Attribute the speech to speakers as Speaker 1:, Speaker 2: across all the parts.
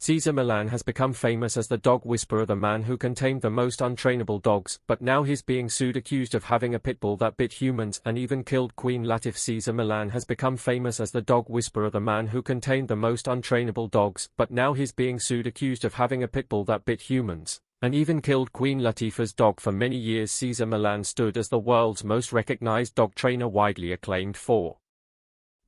Speaker 1: Cesar Millan has become famous as the dog whisperer, the man who can tame the most untrainable dogs, but now he's being sued accused of having a pit bull that bit humans and even killed Queen Latifah. Cesar Millan has become famous as the dog whisperer, the man who can tame the most untrainable dogs, but now he's being sued accused of having a pit bull that bit humans and even killed Queen Latifah's dog. For many years Cesar Millan stood as the world's most recognized dog trainer, widely acclaimed for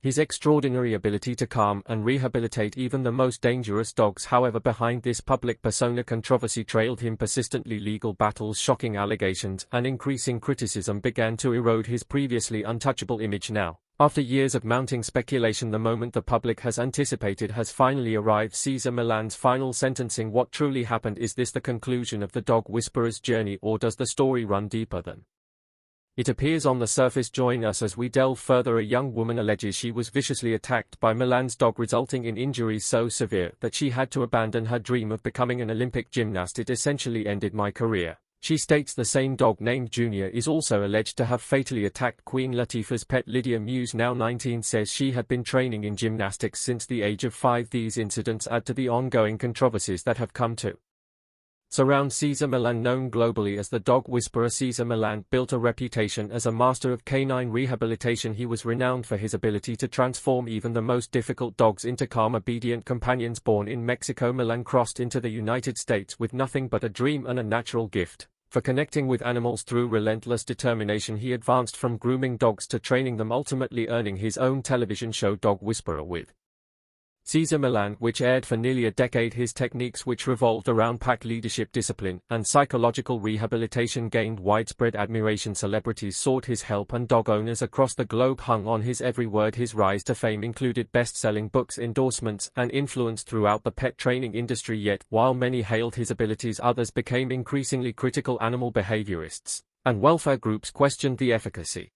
Speaker 1: his extraordinary ability to calm and rehabilitate even the most dangerous dogs. However, behind this public persona, controversy trailed him. Persistently legal battles, shocking allegations, and increasing criticism began to erode his previously untouchable image. Now, after years of mounting speculation, the moment the public has anticipated has finally arrived: Cesar Millan's final sentencing. What truly happened? Is this the conclusion of the dog whisperer's journey, or does the story run deeper than it appears on the surface? Join us as we delve further. A young woman alleges she was viciously attacked by Millan's dog, resulting in injuries so severe that she had to abandon her dream of becoming an Olympic gymnast. "It essentially ended my career," she states. The same dog, named Junior, is also alleged to have fatally attacked Queen Latifah's pet. Lydia Muse, now 19, says she had been training in gymnastics since the age of 5. These incidents add to the ongoing controversies that have come to surround Cesar Millan. Known globally as the dog whisperer, Cesar Millan built a reputation as a master of canine rehabilitation. He was renowned for his ability to transform even the most difficult dogs into calm, obedient companions. Born in Mexico, Millan crossed into the United States with nothing but a dream and a natural gift for connecting with animals. Through relentless determination, he advanced from grooming dogs to training them, ultimately earning his own television show, Dog Whisperer with Cesar Millan, which aired for nearly a decade. His techniques, which revolved around pack leadership, discipline, and psychological rehabilitation, gained widespread admiration. Celebrities sought his help, and dog owners across the globe hung on his every word. His rise to fame included best-selling books, endorsements, and influence throughout the pet training industry. Yet, while many hailed his abilities, others became increasingly critical. Animal behaviorists and welfare groups questioned the efficacy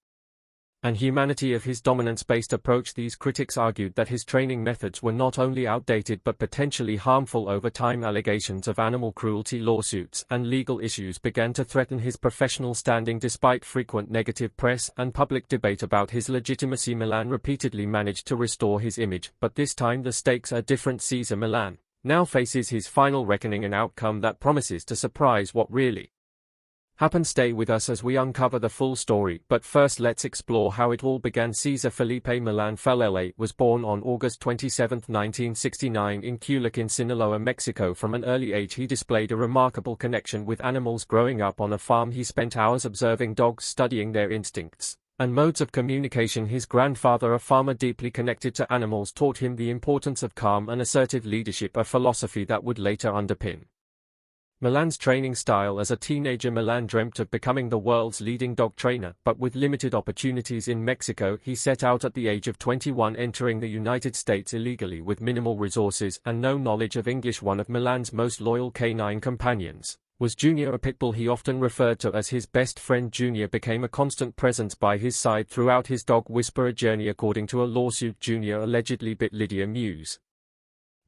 Speaker 1: and humanity of his dominance-based approach. These critics argued that his training methods were not only outdated but potentially harmful. Over time, allegations of animal cruelty, lawsuits, and legal issues began to threaten his professional standing. Despite frequent negative press and public debate about his legitimacy, Millan repeatedly managed to restore his image, but this time the stakes are different. Cesar Millan now faces his final reckoning, an outcome that promises to surprise. What really happened? Stay with us as we uncover the full story, but first let's explore how it all began. Cesar Felipe Millan Fellele was born on August 27, 1969 in Culiacán, Sinaloa, Mexico. From an early age he displayed a remarkable connection with animals. Growing up on a farm, he spent hours observing dogs, studying their instincts and modes of communication. His grandfather, a farmer deeply connected to animals, taught him the importance of calm and assertive leadership, a philosophy that would later underpin Millan's training style. As a teenager, Millan dreamt of becoming the world's leading dog trainer, but with limited opportunities in Mexico, he set out at the age of 21, entering the United States illegally with minimal resources and no knowledge of English. One of Millan's most loyal canine companions was Junior, a pit bull he often referred to as his best friend. Junior became a constant presence by his side throughout his dog whisperer journey. According to a lawsuit, Junior allegedly bit Lydia Muse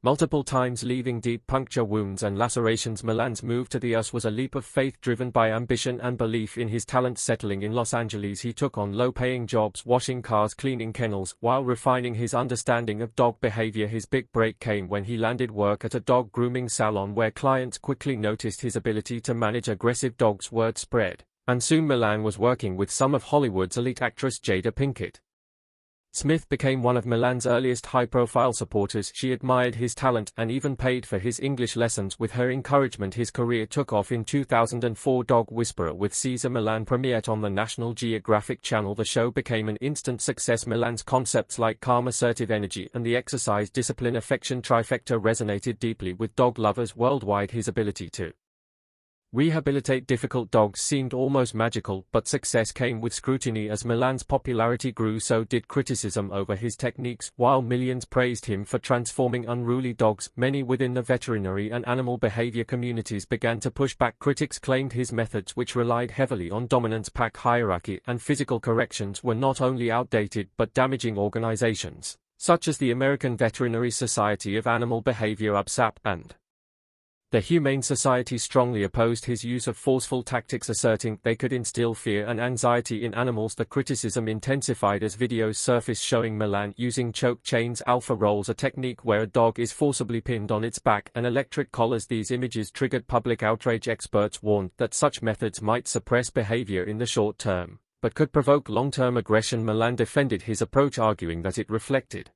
Speaker 1: multiple times, leaving deep puncture wounds and lacerations. Millan's move to the US was a leap of faith driven by ambition and belief in his talent. Settling in Los Angeles, he took on low-paying jobs, washing cars, cleaning kennels, while refining his understanding of dog behavior. His big break came when he landed work at a dog grooming salon, where clients quickly noticed his ability to manage aggressive dogs. Word spread, and soon Millan was working with some of Hollywood's elite actress Jada Pinkett Smith became one of Millan's earliest high-profile supporters. She admired his talent and even paid for his English lessons. With her encouragement, his career took off. In 2004, Dog Whisperer with Cesar Millan premiered on the National Geographic Channel. The show became an instant success. Millan's concepts like calm, assertive energy and the exercise discipline affection trifecta resonated deeply with dog lovers worldwide. His ability to rehabilitate difficult dogs seemed almost magical, but success came with scrutiny. As Millan's popularity grew, so did criticism over his techniques. While millions praised him for transforming unruly dogs, many within the veterinary and animal behavior communities began to push back. Critics claimed his methods, which relied heavily on dominance, pack hierarchy, and physical corrections, were not only outdated but damaging. Organizations such as the American Veterinary Society of Animal Behavior (ABSAP) and The Humane Society strongly opposed his use of forceful tactics, asserting they could instill fear and anxiety in animals. The criticism intensified as videos surfaced showing Millan using choke chains, alpha rolls, a technique where a dog is forcibly pinned on its back, and electric collars. These images triggered public outrage. Experts warned that such methods might suppress behavior in the short term, but could provoke long-term aggression. Millan defended his approach, arguing that it reflected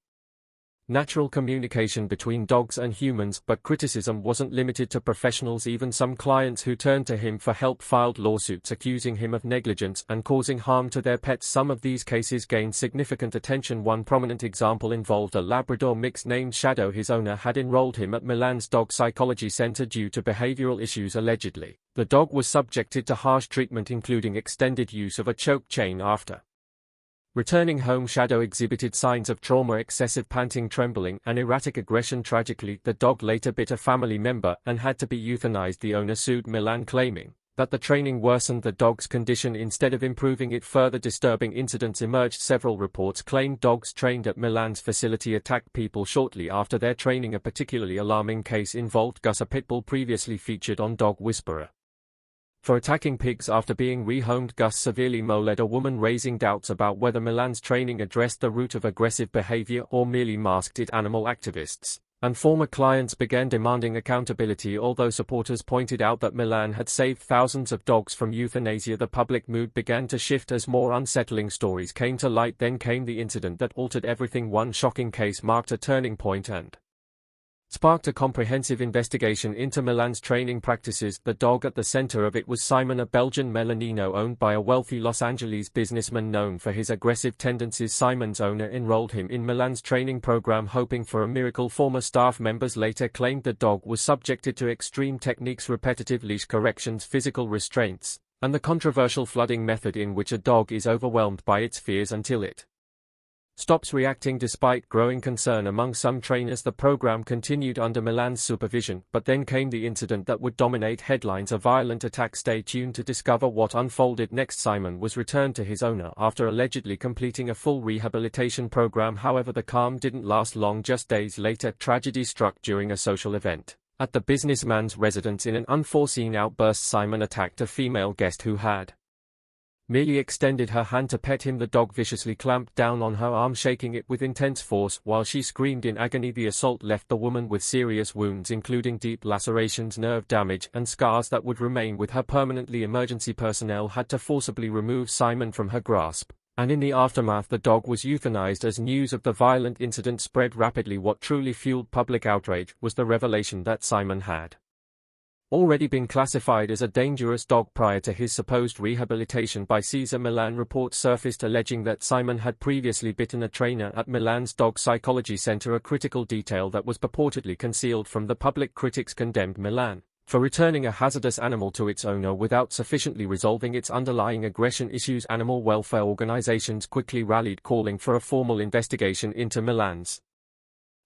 Speaker 1: natural communication between dogs and humans, but criticism wasn't limited to professionals. Even some clients who turned to him for help filed lawsuits accusing him of negligence and causing harm to their pets. Some of these cases gained significant attention. One prominent example involved a Labrador mix named Shadow. His owner had enrolled him at Millan's dog psychology center due to behavioral issues. Allegedly, the dog was subjected to harsh treatment, including extended use of a choke chain. After returning home, Shadow exhibited signs of trauma, excessive panting, trembling, and erratic aggression. Tragically, the dog later bit a family member and had to be euthanized. The owner sued Millan, claiming that the training worsened the dog's condition instead of improving it. Further disturbing incidents emerged. Several reports claimed dogs trained at Millan's facility attacked people shortly after their training. A particularly alarming case involved Gus, a pit bull previously featured on Dog Whisperer, for attacking pigs after being rehomed. Gus severely mauled a woman, raising doubts about whether Millan's training addressed the root of aggressive behavior or merely masked it. Animal activists and former clients began demanding accountability, although supporters pointed out that Millan had saved thousands of dogs from euthanasia. The public mood began to shift as more unsettling stories came to light. Then came the incident that altered everything. One shocking case marked a turning point and sparked a comprehensive investigation into Millan's training practices. The dog at the center of it was Simon, a Belgian Melanino owned by a wealthy Los Angeles businessman known for his aggressive tendencies. Simon's owner enrolled him in Millan's training program hoping for a miracle. Former staff members later claimed the dog was subjected to extreme techniques, repetitive leash corrections, physical restraints, and the controversial flooding method, in which a dog is overwhelmed by its fears until it stops reacting. Despite growing concern among some trainers, the program continued under Millan's supervision. But then came the incident that would dominate headlines, a violent attack. Stay tuned to discover what unfolded next. Simon was returned to his owner after allegedly completing a full rehabilitation program. However, the calm didn't last long. Just days later, tragedy struck during a social event at the businessman's residence. In an unforeseen outburst, Simon attacked a female guest who had merely extended her hand to pet him. The dog viciously clamped down on her arm, shaking it with intense force, while she screamed in agony. The assault left the woman with serious wounds, including deep lacerations, nerve damage, and scars that would remain with her permanently. Emergency personnel had to forcibly remove Simon from her grasp, and in the aftermath the dog was euthanized. As news of the violent incident spread rapidly, what truly fueled public outrage was the revelation that Simon had already been classified as a dangerous dog prior to his supposed rehabilitation by Cesar Millan. Reports surfaced alleging that Simon had previously bitten a trainer at Millan's dog psychology center, a critical detail that was purportedly concealed from the public. Critics condemned Millan for returning a hazardous animal to its owner without sufficiently resolving its underlying aggression issues. Animal welfare organizations quickly rallied, calling for a formal investigation into Millan's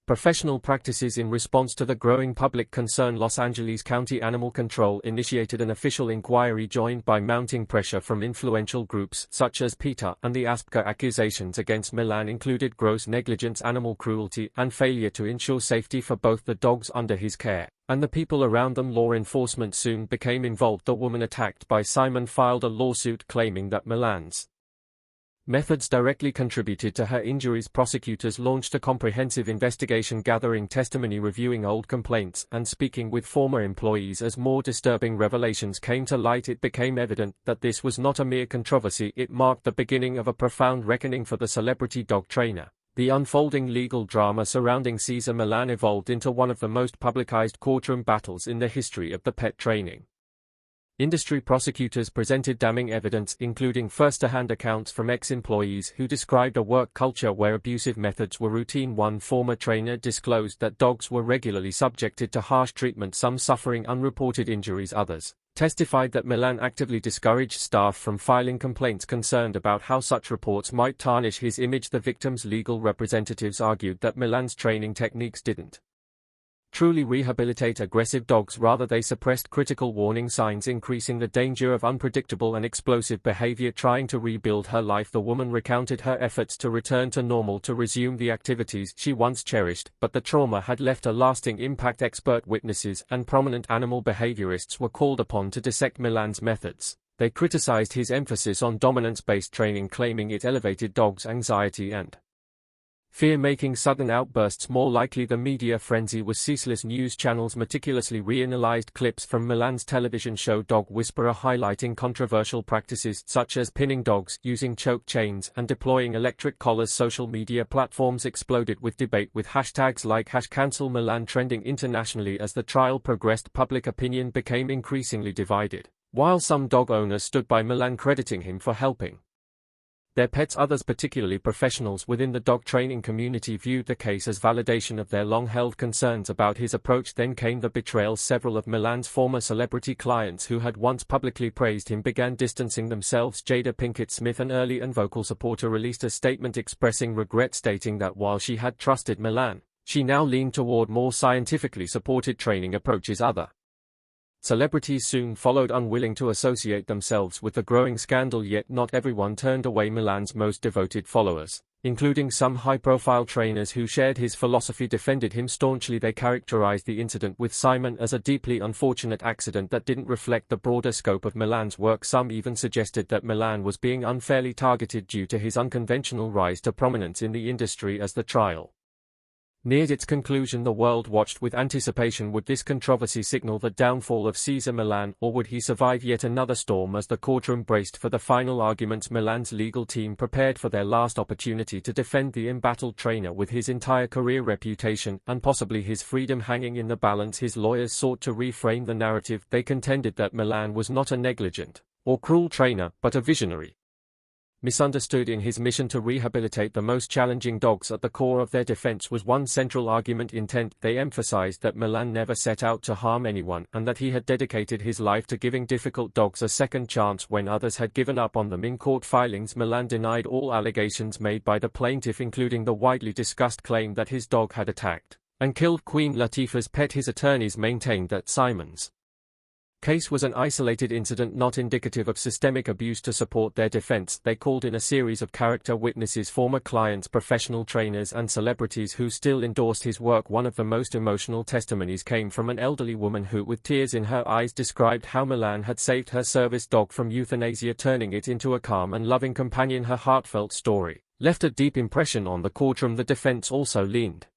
Speaker 1: professional practices. In response to the growing public concern, Los Angeles County Animal Control initiated an official inquiry, joined by mounting pressure from influential groups such as PETA and the ASPCA. Accusations against Millan included gross negligence, animal cruelty, and failure to ensure safety for both the dogs under his care and the people around them. Law enforcement soon became involved. The woman attacked by Simon filed a lawsuit claiming that Millan's methods directly contributed to her injuries. Prosecutors launched a comprehensive investigation, gathering testimony, reviewing old complaints, and speaking with former employees. As more disturbing revelations came to light, it became evident that this was not a mere controversy. It marked the beginning of a profound reckoning for the celebrity dog trainer. The unfolding legal drama surrounding Cesar Millan evolved into one of the most publicized courtroom battles in the history of the pet training industry. Prosecutors presented damning evidence, including first-hand accounts from ex-employees who described a work culture where abusive methods were routine. One former trainer disclosed that dogs were regularly subjected to harsh treatment, some suffering unreported injuries. Others testified that Millan actively discouraged staff from filing complaints, concerned about how such reports might tarnish his image. The victims' legal representatives argued that Millan's training techniques didn't truly rehabilitate aggressive dogs. Rather, they suppressed critical warning signs, increasing the danger of unpredictable and explosive behavior. Trying to rebuild her life, the woman recounted her efforts to return to normal, to resume the activities she once cherished, but the trauma had left a lasting impact. Expert witnesses and prominent animal behaviorists were called upon to dissect Millan's methods. They criticized his emphasis on dominance-based training, claiming it elevated dogs' anxiety and fear, making sudden outbursts more likely. The media frenzy was ceaseless. News channels meticulously reanalyzed clips from Millan's television show Dog Whisperer, highlighting controversial practices such as pinning dogs, using choke chains, and deploying electric collars. Social media platforms exploded with debate, with hashtags like #CancelMillan trending internationally. As the trial progressed, public opinion became increasingly divided. While some dog owners stood by Millan, crediting him for helping their pets, others, particularly professionals within the dog training community, viewed the case as validation of their long-held concerns about his approach. Then came the betrayal. Several of Millan's former celebrity clients who had once publicly praised him began distancing themselves. Jada Pinkett Smith, an early and vocal supporter, released a statement expressing regret, stating that while she had trusted Millan, she now leaned toward more scientifically supported training approaches. Other celebrities soon followed, unwilling to associate themselves with the growing scandal, yet not everyone turned away. Millan's most devoted followers, including some high-profile trainers who shared his philosophy, defended him staunchly. They characterized the incident with Simon as a deeply unfortunate accident that didn't reflect the broader scope of Millan's work. Some even suggested that Millan was being unfairly targeted due to his unconventional rise to prominence in the industry. As the trial neared its conclusion, the world watched with anticipation. Would this controversy signal the downfall of Cesar Millan, or would he survive yet another storm? As the courtroom braced for the final arguments, Millan's legal team prepared for their last opportunity to defend the embattled trainer. With his entire career, reputation, and possibly his freedom hanging in the balance, his lawyers sought to reframe the narrative. They contended that Millan was not a negligent or cruel trainer, but a visionary, misunderstood in his mission to rehabilitate the most challenging dogs. At the core of their defense was one central argument: intent. They emphasized that Millan never set out to harm anyone, and that he had dedicated his life to giving difficult dogs a second chance when others had given up on them. In court filings, Millan denied all allegations made by the plaintiff, including the widely discussed claim that his dog had attacked and killed Queen Latifah's pet. His attorneys maintained that Simon's case was an isolated incident, not indicative of systemic abuse. To support their defense, they called in a series of character witnesses, former clients, professional trainers, and celebrities who still endorsed his work. One of the most emotional testimonies came from an elderly woman who, with tears in her eyes, described how Millan had saved her service dog from euthanasia, turning it into a calm and loving companion. Her heartfelt story left a deep impression on the courtroom. The defense also leaned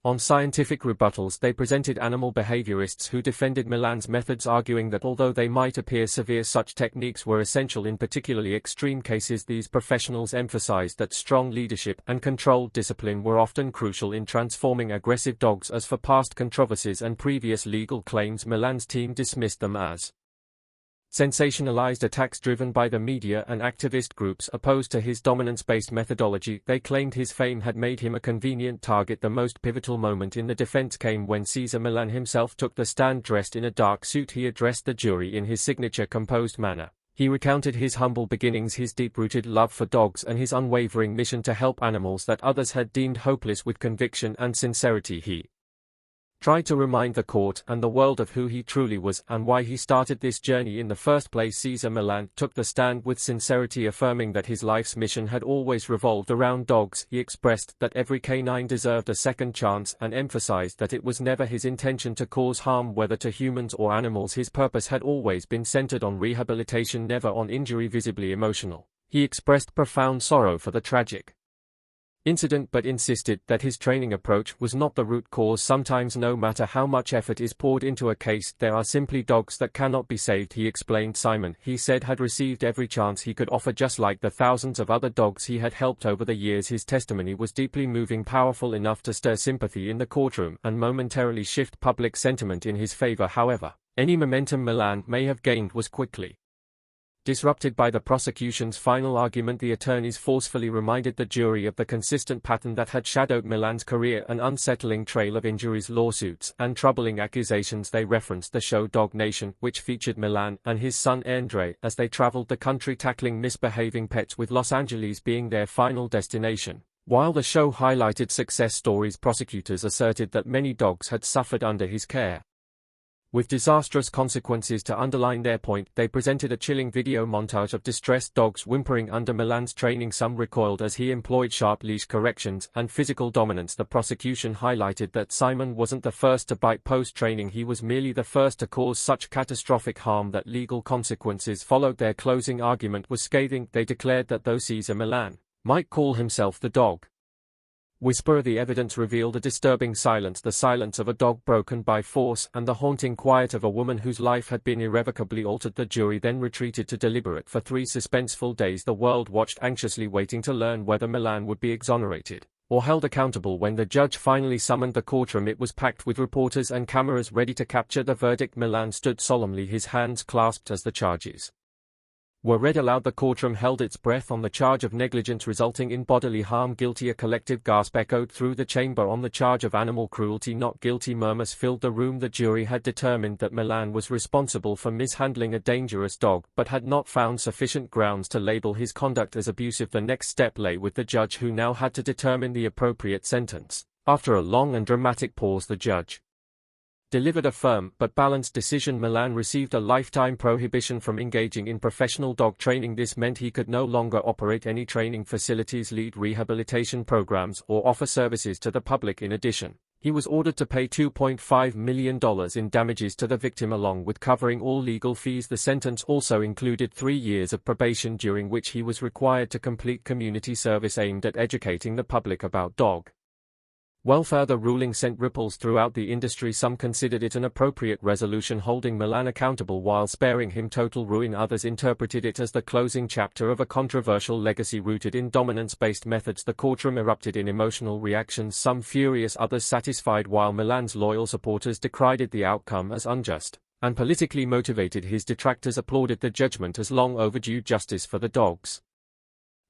Speaker 1: on scientific rebuttals. They presented animal behaviorists who defended Millan's methods, arguing that although they might appear severe, such techniques were essential in particularly extreme cases. These professionals emphasized that strong leadership and controlled discipline were often crucial in transforming aggressive dogs. As for past controversies and previous legal claims, Millan's team dismissed them as sensationalized attacks driven by the media and activist groups opposed to his dominance-based methodology. They claimed his fame had made him a convenient target. The most pivotal moment in the defense came when Cesar Millan himself took the stand. Dressed in a dark suit, he addressed the jury in his signature composed manner. He recounted his humble beginnings, his deep-rooted love for dogs, and his unwavering mission to help animals that others had deemed hopeless. With conviction and sincerity, he tried to remind the court and the world of who he truly was and why he started this journey in the first place. Cesar Millan took the stand with sincerity, affirming that his life's mission had always revolved around dogs. He expressed that every canine deserved a second chance and emphasized that it was never his intention to cause harm, whether to humans or animals. His purpose had always been centered on rehabilitation, never on injury. Visibly emotional, he expressed profound sorrow for the tragic incident, but insisted that his training approach was not the root cause. Sometimes, no matter how much effort is poured into a case, there are simply dogs that cannot be saved, he explained. Simon, he said, had received every chance he could offer, just like the thousands of other dogs he had helped over the years. His testimony was deeply moving, powerful enough to stir sympathy in the courtroom and momentarily shift public sentiment in his favor. However, any momentum Millan may have gained was quickly disrupted by the prosecution's final argument. The attorneys forcefully reminded the jury of the consistent pattern that had shadowed Millan's career: an unsettling trail of injuries, lawsuits, and troubling accusations. They referenced the show Dog Nation, which featured Millan and his son Andre as they traveled the country tackling misbehaving pets, with Los Angeles being their final destination. While the show highlighted success stories, prosecutors asserted that many dogs had suffered under his care, with disastrous consequences to underline their point. They presented a chilling video montage of distressed dogs whimpering under Millan's training. Some recoiled as he employed sharp leash corrections and physical dominance. The prosecution highlighted that Simon wasn't the first to bite post-training, he was merely the first to cause such catastrophic harm that legal consequences followed. Their closing argument was scathing. They declared that though Cesar Millan might call himself the dog whisperer, the evidence revealed a disturbing silence, the silence of a dog broken by force, and the haunting quiet of a woman whose life had been irrevocably altered. The jury then retreated to deliberate for 3 suspenseful days. The world watched anxiously, waiting to learn whether Millan would be exonerated or held accountable. When the judge finally summoned the courtroom, it was packed with reporters and cameras ready to capture the verdict. Millan stood solemnly, his hands clasped as the charges were read aloud. The courtroom held its breath. On the charge of negligence resulting in bodily harm, guilty. A collective gasp echoed through the chamber. On the charge of animal cruelty, not guilty. Murmurs filled the room. The jury had determined that Millan was responsible for mishandling a dangerous dog, but had not found sufficient grounds to label his conduct as abusive. The next step lay with the judge, who now had to determine the appropriate sentence. After a long and dramatic pause, the judge delivered a firm but balanced decision. Millan received a lifetime prohibition from engaging in professional dog training. This meant he could no longer operate any training facilities, lead rehabilitation programs, or offer services to the public. In addition, he was ordered to pay $2.5 million in damages to the victim, along with covering all legal fees. The sentence also included 3 years of probation, during which he was required to complete community service aimed at educating the public about dog welfare. The ruling sent ripples throughout the industry. Some considered it an appropriate resolution, holding Millan accountable while sparing him total ruin. Others interpreted it as the closing chapter of a controversial legacy rooted in dominance-based methods. The courtroom erupted in emotional reactions, some furious, others satisfied, while Millan's loyal supporters decried the outcome as unjust and politically motivated. His detractors applauded the judgment as long overdue justice for the dogs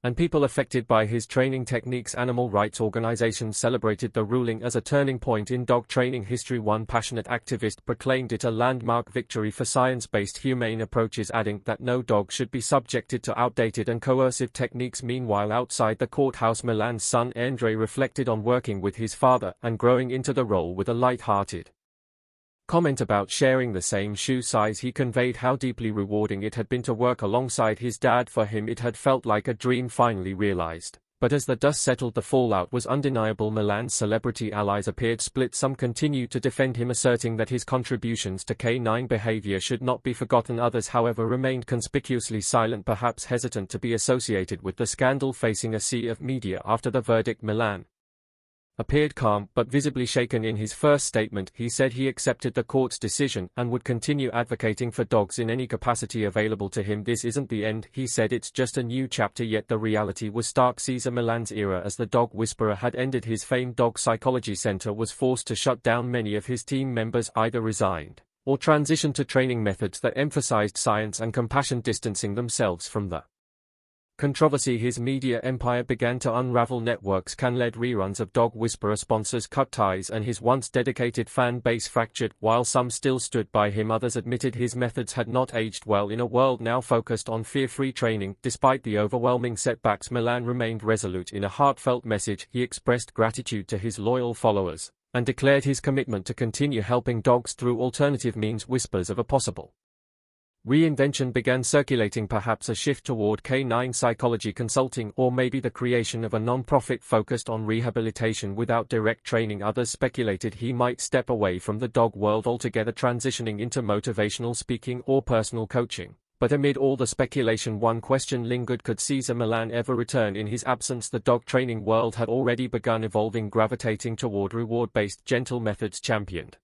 Speaker 1: and people affected by his training techniques. Animal rights organizations celebrated the ruling as a turning point in dog training history. One passionate activist proclaimed it a landmark victory for science-based humane approaches, adding that no dog should be subjected to outdated and coercive techniques. Meanwhile, outside the courthouse, Millan's son Andre reflected on working with his father and growing into the role with a light-hearted comment about sharing the same shoe size. He conveyed how deeply rewarding it had been to work alongside his dad. For him, it had felt like a dream finally realized. But as the dust settled, the fallout was undeniable. Millan's celebrity allies appeared split. Some continued to defend him, asserting that his contributions to canine behavior should not be forgotten. Others, however, remained conspicuously silent, perhaps hesitant to be associated with the scandal. Facing a sea of media after the verdict, Millan appeared calm but visibly shaken. In his first statement, he said he accepted the court's decision and would continue advocating for dogs in any capacity available to him. This isn't the end, he said, it's just a new chapter. Yet the reality was stark. Cesar Millan's era as the dog whisperer had ended. His famed dog psychology center was forced to shut down. Many of his team members either resigned or transitioned to training methods that emphasized science and compassion, distancing themselves from the controversy. His media empire began to unravel. Networks can-led reruns of Dog Whisperer, sponsors cut ties, and his once dedicated fan base fractured. While some still stood by him, others admitted his methods had not aged well. In a world now focused on fear-free training, despite the overwhelming setbacks, Millan remained resolute. In a heartfelt message, he expressed gratitude to his loyal followers and declared his commitment to continue helping dogs through alternative means. Whispers of a possible reinvention began circulating, perhaps a shift toward canine psychology consulting, or maybe the creation of a non-profit focused on rehabilitation without direct training. Others speculated he might step away from the dog world altogether, transitioning into motivational speaking or personal coaching. But amid all the speculation, one question lingered: could Cesar Millan ever return? In his absence, the dog training world had already begun evolving, gravitating toward reward-based, gentle methods championed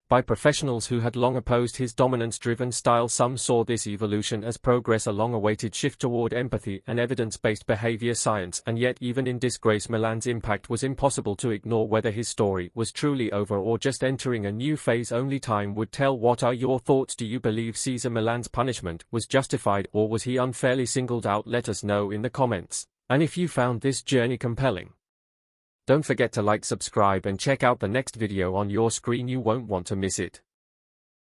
Speaker 1: by professionals who had long opposed his dominance-driven style. Some saw this evolution as progress, a long-awaited shift toward empathy and evidence-based behavior science. And yet, even in disgrace, Millan's impact was impossible to ignore. Whether his story was truly over or just entering a new phase, only time would tell. What are your thoughts? Do you believe Cesar Millan's punishment was justified, or was he unfairly singled out? Let us know in the comments. And if you found this journey compelling, don't forget to like, subscribe, and check out the next video on your screen. You won't want to miss it.